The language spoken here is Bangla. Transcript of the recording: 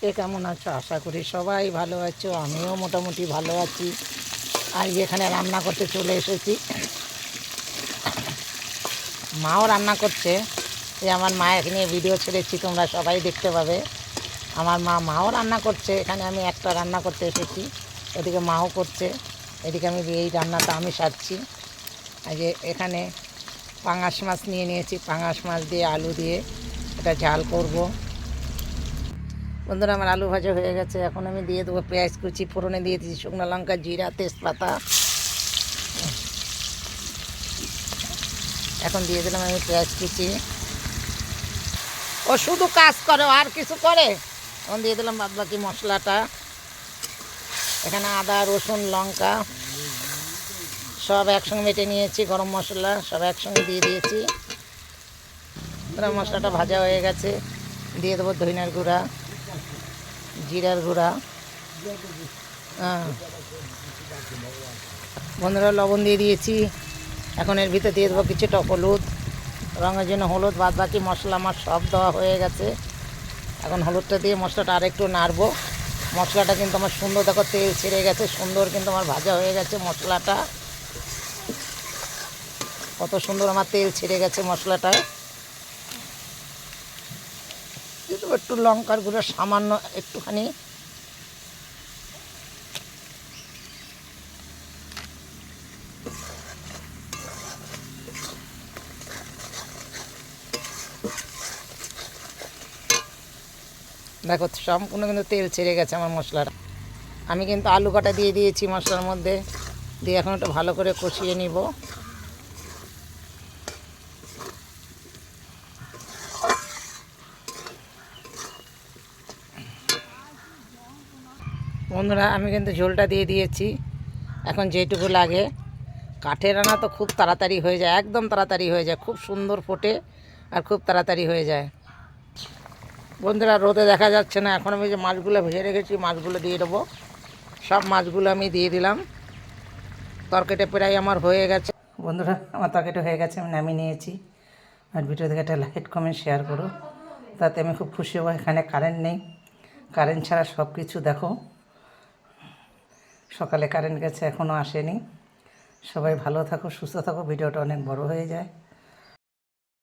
কে কেমন আছো? আশা করি সবাই ভালো আছো, আমিও মোটামুটি ভালো আছি। আজ এখানে রান্না করতে চলে এসেছি, মাও রান্না করছে। যে আমার মায়ের নিয়ে ভিডিও ছেড়েছি, তোমরা সবাই দেখতে পাবে। আমার মাও রান্না করছে, এখানে আমি একটা রান্না করতে এসেছি, এদিকে মাও করছে, এদিকে আমি এই রান্নাটা আমি সারছি। আজ এখানে পাঙাশ মাছ নিয়ে নিয়েছি, পাঙাশ মাছ দিয়ে আলু দিয়ে এটা ঝাল করব। বন্ধুরা, আমার আলু ভাজা হয়ে গেছে, এখন আমি দিয়ে দেবো পেঁয়াজ কুচি, ফোড়নে দিয়ে দিচ্ছি শুকনো লঙ্কা, জিরা, তেজপাতা। এখন দিয়ে দিলাম আমি পেঁয়াজ কুচি। ও শুধু কাজ করে, আর কিছু করে? এখন দিয়ে দিলাম বাদ বাকি মশলাটা। এখানে আদা, রসুন, লঙ্কা সব একসঙ্গে বেটে নিয়েছি, গরম মশলা সব একসঙ্গে দিয়ে দিয়েছি। গরম মশলাটা ভাজা হয়ে গেছে, দিয়ে দেবো ধনিয়ার গুঁড়া, জিরার গুঁড়া। বন্ধুরা, লবণ দিয়ে দিয়েছি। এখন এর ভিতরে দিয়ে দেবো কিছুটা হলুদ, রঙের জন্য হলুদ। বাদ বাকি মশলা আমার সব দেওয়া হয়ে গেছে। এখন হলুদটা দিয়ে মশলাটা আরেকটু নাড়বো। মশলাটা কিন্তু আমার সুন্দর, দেখো তেল ছেড়ে গেছে, সুন্দর কিন্তু আমার ভাজা হয়ে গেছে মশলাটা। কত সুন্দর আমার তেল ছেড়ে গেছে মশলাটায়। দিয়ে দেবো একটু লঙ্কার গুঁড়ো, সামান্য একটুখানি। দেখো সম্পূর্ণ কিন্তু তেল ছেড়ে গেছে আমার মশলাটা। আমি কিন্তু আলু কাটা দিয়ে দিয়েছি মশলার মধ্যে, দিয়ে এখন একটু ভালো করে কষিয়ে নিব। বন্ধুরা, আমি কিন্তু ঝোলটা দিয়ে দিয়েছি। এখন যেটুকু লাগে, কাঠের রান্না তো খুব তাড়াতাড়ি হয়ে যায়, একদম তাড়াতাড়ি হয়ে যায়, খুব সুন্দর ফোটে আর খুব তাড়াতাড়ি হয়ে যায়। বন্ধুরা, রোদে দেখা যাচ্ছে না, এখন আমি যে মাছগুলো ভেজে রেখেছি মাছগুলো দিয়ে দেবো। সব মাছগুলো আমি দিয়ে দিলাম। তরকারিটা প্রায় আমার হয়ে গেছে। বন্ধুরা, আমার তরকারিটা হয়ে গেছে, আমি নামিয়ে নিয়েছি। আর ভিডিও থেকে একটা লাইক, কমেন্ট, শেয়ার করো, তাতে আমি খুব খুশি হব। এখানে কারেন্ট নেই, কারেন্ট ছাড়া সব কিছু দেখো। সকালে কারেন্ট গেছে, এখনও আসেনি। সবাই ভালো থাকো, সুস্থ থাকো। ভিডিওটা অনেক বড় হয়ে যায়।